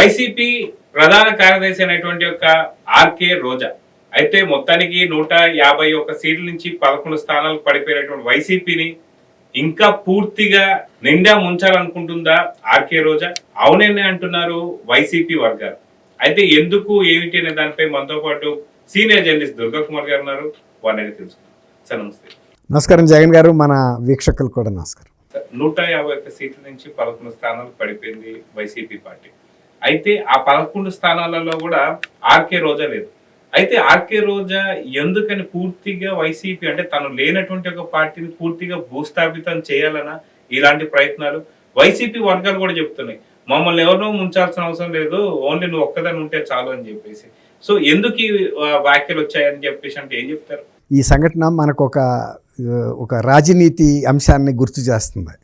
YCP ప్రధాన కార్యదర్శి అయినటువంటి యొక్క ఆర్కే రోజా అయితే మొత్తానికి 151 సీట్ల నుంచి 11 స్థానాలకు పడిపోయినటువంటి వైసీపీని ఇంకా పూర్తిగా నిండా ముంచాలనుకుంటుందా ఆర్కే రోజా? అవునని అంటున్నారు వైసీపీ వర్గాలు. అయితే ఎందుకు ఏమిటి అనే దానిపై మనతో పాటు సీనియర్ జర్నలిస్ట్ దుర్గా కుమార్ గారు ఉన్నారు. వారిని తెలుసుకుందాం. సార్ నమస్తే. నమస్కారం జగన్ గారు, మన వీక్షకులు కూడా నమస్కారం. 151 సీట్ల నుంచి 11 స్థానాలకు పడిపోయింది వైసీపీ పార్టీ. అయితే ఆ 11 స్థానాలలో కూడా ఆర్కే రోజా లేదు. అయితే ఆర్కే రోజా ఎందుకని పూర్తిగా వైసీపీ అంటే తను లేనటువంటి ఒక పార్టీని పూర్తిగా భూస్థాపితం చేయాలన్నా ఇలాంటి ప్రయత్నాలు వైసీపీ వర్గాలు కూడా చెప్తున్నాయి. మమ్మల్ని ఎవరినో ముంచాల్సిన అవసరం లేదు, ఓన్లీ నువ్వు ఒక్కదాన్ని ఉంటే చాలు అని చెప్పేసి. సో ఎందుకు ఈ వ్యాఖ్యలు వచ్చాయని చెప్పేసి అంటే ఏం చెప్తారు? ఈ సంఘటన మనకు ఒక రాజనీతి అంశాన్ని గుర్తు చేస్తుంది.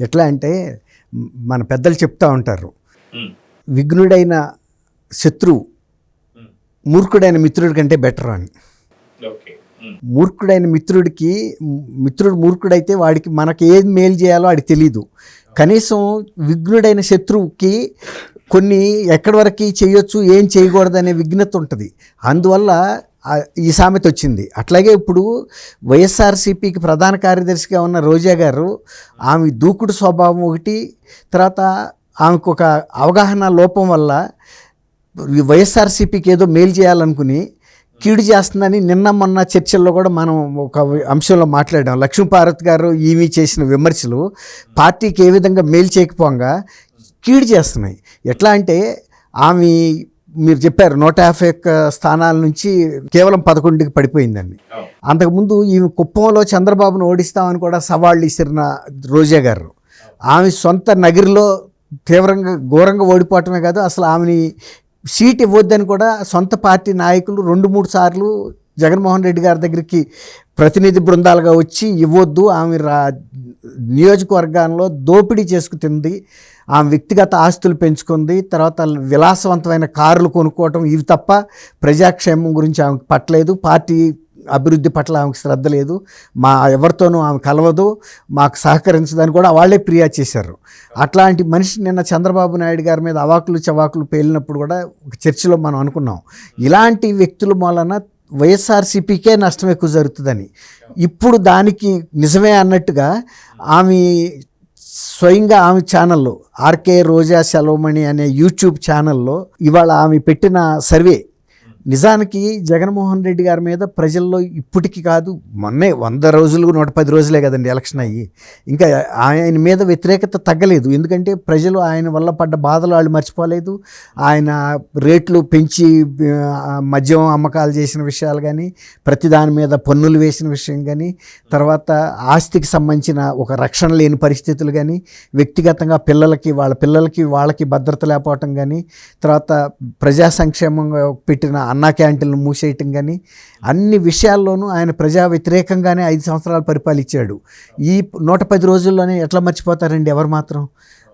ఎట్లా అంటే మన పెద్దలు చెప్తా ఉంటారు, విఘ్నుడైన శత్రువు మూర్ఖుడైన మిత్రుడి కంటే బెటర్ అని. మూర్ఖుడైన మిత్రుడు మూర్ఖుడైతే వాడికి మనకి ఏది మేలు చేయాలో వాడికి తెలీదు. కనీసం విఘ్నుడైన శత్రువుకి కొన్ని ఎక్కడి వరకు చేయొచ్చు, ఏం చేయకూడదు అనే విఘ్నత ఉంటుంది. అందువల్ల ఈ సామెత వచ్చింది. అట్లాగే ఇప్పుడు వైఎస్ఆర్సీపీకి ప్రధాన కార్యదర్శిగా ఉన్న రోజా గారు, ఆమె దూకుడు స్వభావం ఒకటి, తర్వాత ఆమెకు ఒక అవగాహన లోపం వల్ల వైఎస్ఆర్సీపీకి ఏదో మేలు చేయాలనుకుని కీడు చేస్తుందని నిన్న మొన్న చర్చల్లో కూడా మనం ఒక అంశంలో మాట్లాడాం. లక్ష్మీపార్వతి గారు ఈమె చేసిన విమర్శలు పార్టీకి ఏ విధంగా మేలు చేయకపోగా కీడు చేస్తున్నాయి. ఎట్లా అంటే ఆమె మీరు చెప్పారు 151 స్థానాల నుంచి కేవలం 11కి పడిపోయిందండి. అంతకుముందు ఈమె కుప్పంలో చంద్రబాబును ఓడిస్తామని కూడా సవాళ్ళు ఇసిరిన రోజా గారు ఆమె సొంత నగరిలో ఘోరంగా ఓడిపోవటమే కాదు, అసలు ఆమెని సీట్ ఇవ్వద్దని కూడా సొంత పార్టీ నాయకులు 2-3 సార్లు జగన్మోహన్ రెడ్డి గారి దగ్గరికి ప్రతినిధి బృందాలుగా వచ్చి ఇవ్వద్దు, ఆమె నియోజకవర్గాల్లో దోపిడీ చేసుకుతుంది, ఆమె వ్యక్తిగత ఆస్తులు పెంచుకుంది, తర్వాత విలాసవంతమైన కార్లు కొనుక్కోవటం, ఇవి తప్ప ప్రజాక్షేమం గురించి ఆమెకు పట్టలేదు, పార్టీ అభివృద్ధి పట్ల ఆమెకు శ్రద్ధ లేదు, ఎవరితోనూ ఆమె కలవదు, మాకు సహకరించదని కూడా వాళ్ళే ఫిర్యాదు చేశారు. అట్లాంటి మనిషి నిన్న చంద్రబాబు నాయుడు గారి మీద అవాకులు చవాకులు పేలినప్పుడు కూడా ఒక చర్చలో మనం అనుకున్నాం, ఇలాంటి వ్యక్తుల మూలన వైఎస్ఆర్సీపీకే నష్టం ఎక్కువ జరుగుతుందని. ఇప్పుడు దానికి నిజమే అన్నట్టుగా ఆమె స్వయంగా ఆమె ఛానల్లో ఆర్కే రోజా సెలవుమణి అనే యూట్యూబ్ ఛానల్లో ఇవాళ ఆమె పెట్టిన సర్వే, నిజానికి జగన్మోహన్ రెడ్డి గారి మీద ప్రజల్లో ఇప్పటికీ కాదు, మొన్నే 100 రోజులు 110 రోజులే కదండి ఎలక్షన్ అయ్యి, ఇంకా ఆయన మీద వ్యతిరేకత తగ్గలేదు. ఎందుకంటే ప్రజలు ఆయన వల్ల పడ్డ బాధలు వాళ్ళు మర్చిపోలేదు. ఆయన రేట్లు పెంచి మద్యం అమ్మకాలు చేసిన విషయాలు కానీ, ప్రతి దాని మీద పన్నులు వేసిన విషయం కానీ, తర్వాత ఆస్తికి సంబంధించిన ఒక రక్షణ లేని పరిస్థితులు కానీ, వ్యక్తిగతంగా వాళ్ళకి భద్రత లేకపోవటం కానీ, తర్వాత ప్రజా సంక్షేమంగా పెట్టిన అన్నా క్యాంటీన్లు మూసేయటం కానీ, అన్ని విషయాల్లోనూ ఆయన ప్రజా వ్యతిరేకంగానే 5 సంవత్సరాలు పరిపాలించాడు. ఈ 110 రోజుల్లోనే ఎట్లా మర్చిపోతారండి ఎవరు మాత్రం?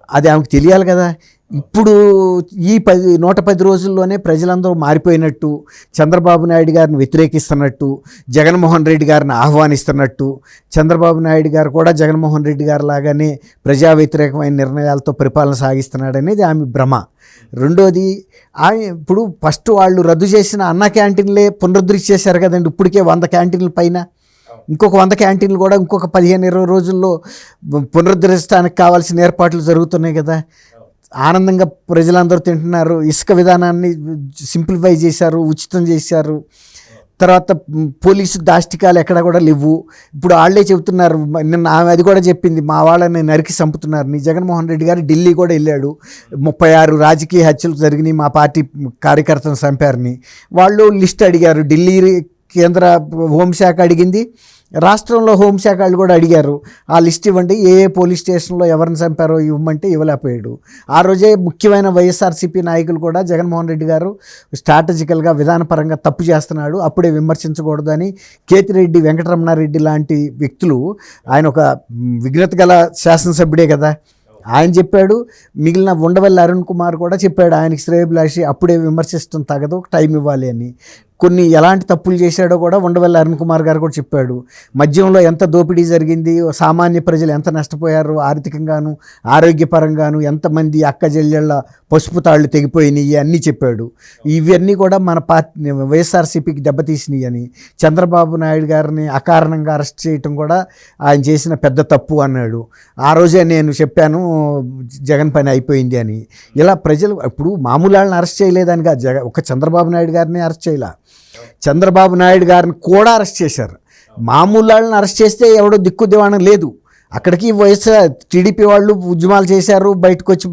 అది ఆమెకు తెలియాలి కదా. ఇప్పుడు ఈ 110 రోజుల్లోనే ప్రజలందరూ మారిపోయినట్టు, చంద్రబాబు నాయుడు గారిని వ్యతిరేకిస్తున్నట్టు, జగన్మోహన్ రెడ్డి గారిని ఆహ్వానిస్తున్నట్టు, చంద్రబాబు నాయుడు గారు కూడా జగన్మోహన్ రెడ్డి గారు లాగానే ప్రజా వ్యతిరేకమైన నిర్ణయాలతో పరిపాలన సాగిస్తున్నాడనేది ఆమె భ్రమ. రెండోది, ఇప్పుడు ఫస్ట్ వాళ్ళు రద్దు చేసిన అన్న క్యాంటీన్లే పునరుద్ధరించి చేశారు కదండి. ఇప్పటికే 100 క్యాంటీన్ల పైన, ఇంకొక 100 క్యాంటీన్లు కూడా ఇంకొక 15-20 రోజుల్లో పునరుద్ధరించడానికి కావాల్సిన ఏర్పాట్లు జరుగుతున్నాయి కదా. ఆనందంగా ప్రజలందరూ తింటున్నారు. ఇసుక విధానాన్ని సింప్లిఫై చేశారు, ఉచితం చేశారు. తర్వాత పోలీసు దాష్టికాలు ఎక్కడ కూడా లేవు. ఇప్పుడు వాళ్ళే చెబుతున్నారు, నిన్న ఆమె అది కూడా చెప్పింది, మా వాళ్ళని నరికి చంపుతున్నారు. నీ జగన్మోహన్ రెడ్డి గారు ఢిల్లీ కూడా వెళ్ళాడు, 36 రాజకీయ హత్యలు జరిగినాయి, మా పార్టీ కార్యకర్తలను చంపారని వాళ్ళు లిస్ట్ అడిగారు. ఢిల్లీ కేంద్ర హోంశాఖ అడిగింది, రాష్ట్రంలో హోంశాఖ వాళ్ళు కూడా అడిగారు, ఆ లిస్ట్ ఇవ్వండి, ఏ పోలీస్ స్టేషన్లో ఎవరిని చంపారో ఇవ్వమంటే ఇవ్వలేకపోయాడు. ఆ రోజే ముఖ్యమైన వైఎస్ఆర్సీపీ నాయకులు కూడా జగన్మోహన్ రెడ్డి గారు స్ట్రాటజికల్గా విధానపరంగా తప్పు చేస్తున్నాడు, అప్పుడే విమర్శించకూడదు అని కేతిరెడ్డి వెంకటరమణారెడ్డి లాంటి వ్యక్తులు, ఆయన ఒక విఘ్నత గల శాసనసభ్యుడే కదా, ఆయన చెప్పాడు. మిగిలిన ఉండవల్లి అరుణ్ కుమార్ కూడా చెప్పాడు, ఆయనకి శ్రేయోభిలాషి, అప్పుడే విమర్శించడం తగదు, టైం ఇవ్వాలి అని. కొన్ని ఎలాంటి తప్పులు చేశాడో కూడా ఉండవల్లి అరుణ్ కుమార్ గారు కూడా చెప్పాడు. మద్యంలో ఎంత దోపిడీ జరిగింది, సామాన్య ప్రజలు ఎంత నష్టపోయారు, ఆర్థికంగాను ఆరోగ్యపరంగాను ఎంతమంది అక్క చెల్లెళ్ళ పసుపు తాళ్ళు తెగిపోయినాయి అన్నీ చెప్పాడు. ఇవన్నీ కూడా మన పార్టీ వైఎస్ఆర్సీపీకి దెబ్బతీసినాయి అని, చంద్రబాబు నాయుడు గారిని అకారణంగా అరెస్ట్ చేయటం కూడా ఆయన చేసిన పెద్ద తప్పు అన్నాడు. ఆ రోజే నేను చెప్పాను జగన్ పని అయిపోయింది అని. ఇలా ప్రజలు ఇప్పుడు మామూలు వాళ్ళని అరెస్ట్ చేయలేదని కాదు, ఒక చంద్రబాబు నాయుడు గారిని అరెస్ట్ చేయలే, చంద్రబాబు నాయుడు గారిని కూడా అరెస్ట్ చేశారు. మామూలు వాళ్ళని అరెస్ట్ చేస్తే ఎవడో దిక్కు దివాణం లేదు. అక్కడికి వైఎస్ఆర్ టీడీపీ వాళ్ళు ఉద్యమాలు చేశారు, బయటకు వచ్చి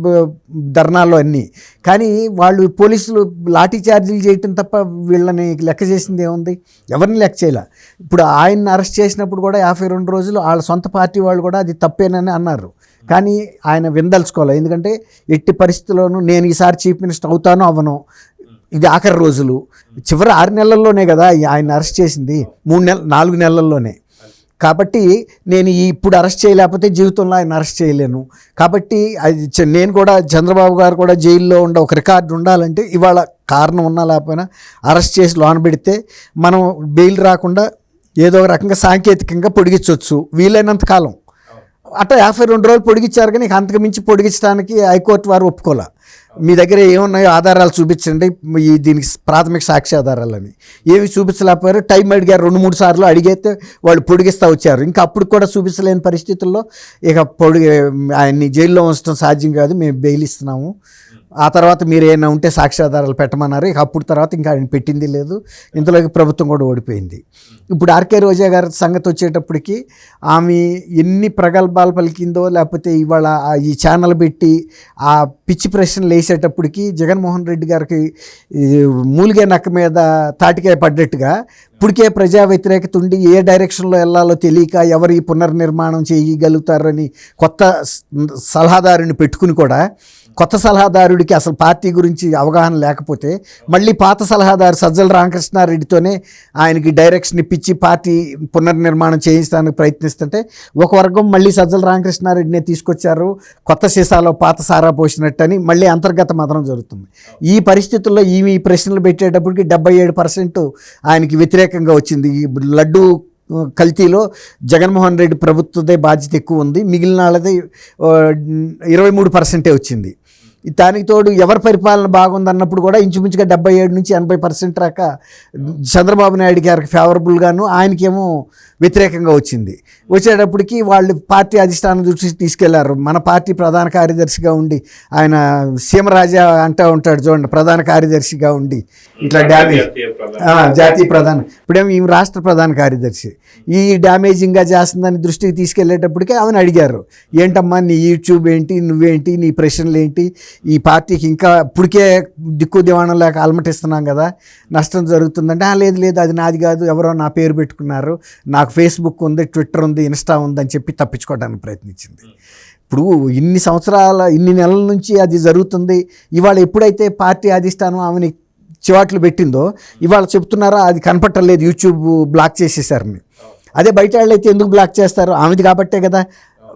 ధర్నాల్లో అన్నీ. కానీ వాళ్ళు పోలీసులు లాఠీ చార్జీలు చేయటం తప్ప వీళ్ళని లెక్క చేసింది ఏముంది? ఎవరిని లెక్క చేయలే. ఇప్పుడు ఆయన్ని అరెస్ట్ చేసినప్పుడు కూడా 52 రోజులు వాళ్ళ సొంత పార్టీ వాళ్ళు కూడా అది తప్పేనని అన్నారు. కానీ ఆయన విందల్చుకోవాలి. ఎందుకంటే ఎట్టి పరిస్థితుల్లోనూ నేను ఈసారి చీఫ్ మినిస్టర్ అవుతానో అవ్వను, ఇది ఆఖరి రోజులు. చివరి 6 నెలల్లోనే కదా ఆయన అరెస్ట్ చేసింది, 4 నెలల్లోనే. కాబట్టి నేను ఇప్పుడు అరెస్ట్ చేయలేకపోతే జీవితంలో ఆయన అరెస్ట్ చేయలేను. కాబట్టి అది నేను కూడా చంద్రబాబు గారు కూడా జైల్లో ఉండే ఒక రికార్డు ఉండాలంటే ఇవాళ కారణం ఉన్నా లేకపోయినా అరెస్ట్ చేసి లోన పెడితే మనం బెయిల్ రాకుండా ఏదో ఒక రకంగా సాంకేతికంగా పొడిగించవచ్చు వీలైనంత కాలం. అట్లా 52 రోజులు పొడిగించారు, కానీ అంతకు మించి పొడిగించడానికి హైకోర్టు వారు ఒప్పుకోలే. మీ దగ్గర ఏమున్నాయో ఆధారాలు చూపించండి, దీనికి ప్రాథమిక సాక్షి ఆధారాలని ఏమి చూపించలేకపోయారు. టైం అడిగారు, 2-3 సార్లు అడిగితే వాళ్ళు పొడిగిస్తూ వచ్చారు. ఇంకా అప్పుడు కూడా చూపించలేని పరిస్థితుల్లో ఇక ఆయన్ని జైల్లో ఉంచడం సాధ్యం కాదు, మేము బెయిల్ ఇస్తున్నాము, ఆ తర్వాత మీరు ఏమైనా ఉంటే సాక్ష్యాధారాలు పెట్టమన్నారు. ఇక అప్పుడు తర్వాత ఇంకా ఆయన పెట్టింది లేదు. ఇంతలోకి ప్రభుత్వం కూడా ఓడిపోయింది. ఇప్పుడు ఆర్కే రోజా గారి సంగతి వచ్చేటప్పటికి ఆమె ఎన్ని ప్రగల్భాలు పలికిందో, లేకపోతే ఇవాళ ఈ ఛానల్ పెట్టి ఆ పిచ్చి ప్రశ్నలు వేసేటప్పటికి జగన్మోహన్ రెడ్డి గారికి మూలిగే నక్క మీద తాటికాయ పడ్డట్టుగా ఇప్పటికే ప్రజా వ్యతిరేకత ఉండి ఏ డైరెక్షన్లో వెళ్ళాలో తెలియక ఎవరు ఈ పునర్నిర్మాణం చేయగలుగుతారని కొత్త సలహాదారుని పెట్టుకుని కూడా కొత్త సలహాదారుడికి అసలు పార్టీ గురించి అవగాహన లేకపోతే మళ్ళీ పాత సలహాదారు సజ్జల రామకృష్ణారెడ్డితోనే ఆయనకి డైరెక్షన్ ఇప్పించి పార్టీ పునర్నిర్మాణం చేయించడానికి ప్రయత్నిస్తుంటే ఒక వర్గం మళ్ళీ సజ్జల రామకృష్ణారెడ్డినే తీసుకొచ్చారు, కొత్త సీసాలో పాత సారా పోసినట్టు అని మళ్ళీ అంతర్గత మదనం జరుగుతుంది. ఈ పరిస్థితుల్లో ఈ ప్రశ్నలు పెట్టేటప్పటికి 77% ఆయనకి వ్యతిరేకంగా వచ్చింది. లడ్డు కల్తీలో జగన్మోహన్ రెడ్డి ప్రభుత్వదే బాధ్యత ఎక్కువ ఉంది, మిగిలిన వాళ్ళది 23% వచ్చింది. దానికి తోడు ఎవరి పరిపాలన బాగుందన్నప్పుడు కూడా ఇంచుమించుగా 77 నుంచి 80% రాక చంద్రబాబు నాయుడు గారికి ఫేవరబుల్గాను, ఆయనకేమో వ్యతిరేకంగా వచ్చింది. వచ్చేటప్పటికి వాళ్ళు పార్టీ అధిష్టానం దృష్టికి తీసుకెళ్లారు. మన పార్టీ ప్రధాన కార్యదర్శిగా ఉండి ఆయన సీమరాజా అంటూ ఉంటాడు చూడండి, ప్రధాన కార్యదర్శిగా ఉండి ఇట్లా డ్యామేజ్ జాతీయ ప్రధాన, ఇప్పుడేమో ఈ రాష్ట్ర ప్రధాన కార్యదర్శి ఈ డ్యామేజింగ్గా చేస్తుందని దృష్టికి తీసుకెళ్లేటప్పటికే ఆమెను అడిగారు, ఏంటమ్మా నీ యూట్యూబ్ ఏంటి, నువ్వేంటి, నీ ప్రశ్నలు ఏంటి, ఈ పార్టీకి ఇంకా ఇప్పటికే దిక్కు దివాణం లేక అలమటిస్తున్నాం కదా, నష్టం జరుగుతుందంటే లేదు అది నాది కాదు, ఎవరో నా పేరు పెట్టుకున్నారు, నాకు ఫేస్బుక్ ఉంది, ట్విట్టర్ ఉంది, ఇన్స్టా ఉంది అని చెప్పి తప్పించుకోవడానికి ప్రయత్నించింది. ఇప్పుడు ఇన్ని నెలల నుంచి అది జరుగుతుంది. ఇవాళ ఎప్పుడైతే పార్టీ అధిష్టానం ఆమెని చివాట్లు పెట్టిందో ఇవాళ చెప్తున్నారా అది కనపట్టలేదు, యూట్యూబ్ బ్లాక్ చేసేసారని. అదే బయట వాళ్ళు అయితే ఎందుకు బ్లాక్ చేస్తారు? ఆమెది కాబట్టే కదా.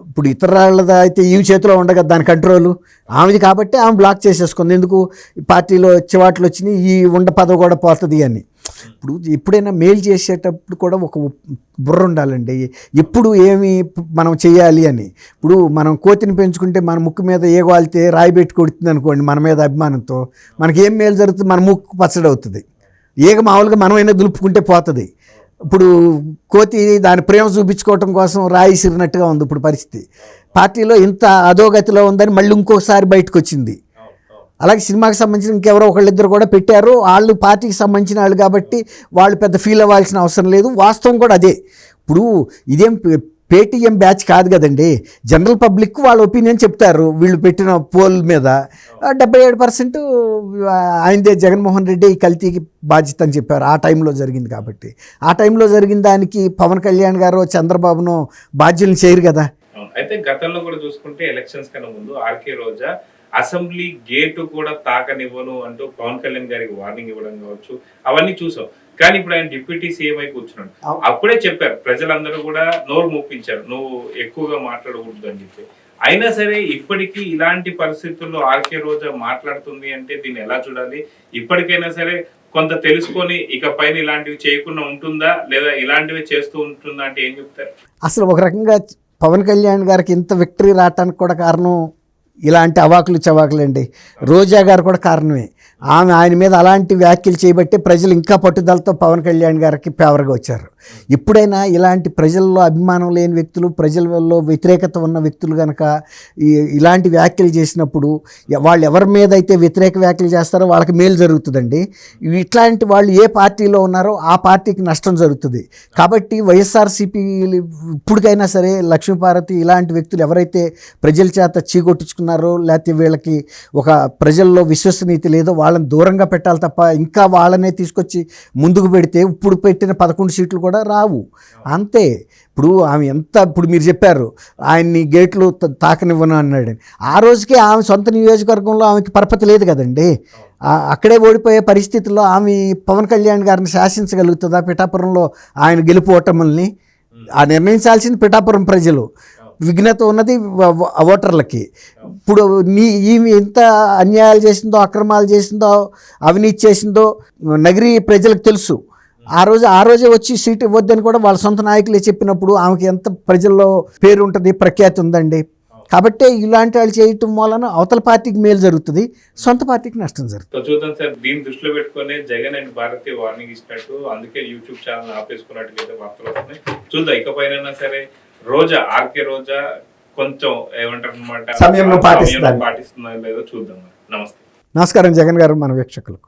ఇప్పుడు ఇతరులది అయితే ఈ చేతిలో ఉండగా దాని కంట్రోలు ఆమెది కాబట్టి ఆమె బ్లాక్ చేసేసుకుంది. ఎందుకు? పార్టీలో చివాట్లు వచ్చినాయి, ఈ పదవి కూడా పోతుంది అని. ఇప్పుడు ఎప్పుడైనా మెయిల్ చేసేటప్పుడు కూడా ఒక బుర్ర ఉండాలండి, ఎప్పుడు ఏమి మనం చేయాలి అని. ఇప్పుడు మనం కోతిని పెంచుకుంటే మన ముక్కు మీద ఏ వాలితే రాయి పెట్టి కొడుతుంది అనుకోండి, మన మీద అభిమానంతో మనకి ఏం మేలు జరుగుతుంది, మన ముక్కు పచ్చడి అవుతుంది. ఏగ మామూలుగా మనమైనా దులుపుకుంటే పోతుంది. ఇప్పుడు కోతి దాని ప్రేమ చూపించుకోవటం కోసం రాయి సిరినట్టుగా ఉంది ఇప్పుడు పరిస్థితి. పార్టీలో ఇంత అధోగతిలో ఉందని మళ్ళీ ఇంకోసారి బయటకు వచ్చింది. అలాగే సినిమాకి సంబంధించిన ఇంకెవరో ఒకళ్ళిద్దరు కూడా పెట్టారు, వాళ్ళు పార్టీకి సంబంధించిన వాళ్ళు కాబట్టి వాళ్ళు పెద్ద ఫీల్ అవ్వాల్సిన అవసరం లేదు. వాస్తవం కూడా అదే. ఇప్పుడు ఇదేం పేటీఎం బ్యాచ్ కాదు కదండి, జనరల్ పబ్లిక్ వాళ్ళ ఒపీనియన్ చెప్తారు. వీళ్ళు పెట్టిన పోల్ మీద 77% ఆయనదే, జగన్మోహన్ రెడ్డి ఈ కల్తీకి బాధ్యత అని చెప్పారు. ఆ టైంలో జరిగింది కాబట్టి, ఆ టైంలో జరిగిన దానికి పవన్ కళ్యాణ్ గారు చంద్రబాబును బాధ్యులను చేయరు కదా. అయితే గతంలో కూడా చూసుకుంటే ఎలక్షన్స్ కన్నా ముందు ఆర్కే రోజా అసెంబ్లీ గేటు కూడా తాకనివ్వను అంటూ పవన్ కళ్యాణ్ గారికి వార్నింగ్ ఇవ్వడం కావచ్చు, అవన్నీ చూసాం. కానీ ఇప్పుడు ఆయన డిప్యూటీ సీఎం అయి కూర్చున్నాడు. అప్పుడే చెప్పారు, ప్రజలందరూ కూడా నోరు మూపించారు, నువ్వు ఎక్కువగా మాట్లాడకూడదు అని చెప్పి. అయినా సరే ఇప్పటికీ ఇలాంటి పరిస్థితుల్లో ఆర్కే రోజా మాట్లాడుతుంది అంటే దీన్ని ఎలా చూడాలి? ఇప్పటికైనా సరే కొంత తెలుసుకొని ఇక పైన ఇలాంటివి చేయకుండా ఉంటుందా, లేదా ఇలాంటివి చేస్తూ ఉంటుందా అంటే ఏం చెప్తారు? అసలు ఒక రకంగా పవన్ కళ్యాణ్ గారికి ఇంత విక్టరీ రావటానికి కూడా కారణం ఇలాంటి అవాకులు చవాకులండి. రోజా గారు కూడా కారణమే. ఆయన మీద అలాంటి వ్యాఖ్యలు చేయబట్టి ప్రజలు ఇంకా పట్టుదలతో పవన్ కళ్యాణ్ గారికి ఫేవర్గా వచ్చారు. ఎప్పుడైనా ఇలాంటి ప్రజల్లో అభిమానం లేని వ్యక్తులు, ప్రజలలో వ్యతిరేకత ఉన్న వ్యక్తులు కనుక ఇలాంటి వ్యాఖ్యలు చేసినప్పుడు వాళ్ళు ఎవరి మీద అయితే వ్యతిరేక వ్యాఖ్యలు చేస్తారో వాళ్ళకి మేలు జరుగుతుందండి. ఇట్లాంటి వాళ్ళు ఏ పార్టీలో ఉన్నారో ఆ పార్టీకి నష్టం జరుగుతుంది. కాబట్టి వైఎస్ఆర్సీపీ ఇప్పటికైనా సరే లక్ష్మీపార్వతి ఇలాంటి వ్యక్తులు ఎవరైతే ప్రజల చేత చీకొట్టించుకున్నారో, లేకపోతే వీళ్ళకి ఒక ప్రజల్లో విశ్వసనీయత లేదో వాళ్ళని దూరంగా పెట్టాలి తప్ప ఇంకా వాళ్ళనే తీసుకొచ్చి ముందుకు పెడితే ఇప్పుడు పెట్టిన 11 సీట్లు కూడా రావు. అంతే. ఇప్పుడు మీరు చెప్పారు ఆయన్ని గేట్లు తాకనివ్వను అన్నాడు. ఆ రోజుకే ఆమె సొంత నియోజకవర్గంలో ఆమెకి పరపతి లేదు కదండి. అక్కడే ఓడిపోయే పరిస్థితుల్లో ఆమె పవన్ కళ్యాణ్ గారిని శాసించగలుగుతుందా? పిఠాపురంలో ఆయన గెలుపోవటముల్ని నిర్ణయించాల్సింది పిఠాపురం ప్రజలు. విఘ్నత ఉన్నది ఓటర్లకి. ఇప్పుడు ఈమె ఎంత అన్యాయాలు చేసిందో, అక్రమాలు చేసిందో, అవినీతి చేసిందో నగరీ ప్రజలకు తెలుసు. ఆ రోజే వచ్చి సీటు ఇవ్వద్దని కూడా వాళ్ళ సొంత నాయకులే చెప్పినప్పుడు ఆమెకి ఎంత ప్రజల్లో పేరు ఉంటుంది, ప్రఖ్యాతి ఉందండి. కాబట్టి ఇలాంటి వాళ్ళు చేయటం వలన అవతల పార్టీకి మేలు జరుగుతుంది, సొంత పార్టీకి నష్టం జరుగుతుంది. చూద్దాం సార్, దీన్ని దృష్టిలో పెట్టుకుని జగన్ అండ్ భారతి వార్నింగ్ ఇచ్చినట్టు, అందుకే యూట్యూబ్ ఛానల్ ఆపేసుకున్నట్టుగా వార్తలు వస్తున్నాయి. చూద్దాం ఇకపైనా సరే రోజా, ఆర్కే రోజా కొంచెం ఏమంటారు అనమాట సమయంలో పాటిస్తుందా లేదో చూద్దాం. నమస్తే. నమస్కారం జగన్ గారు, మన వీక్షకులకు.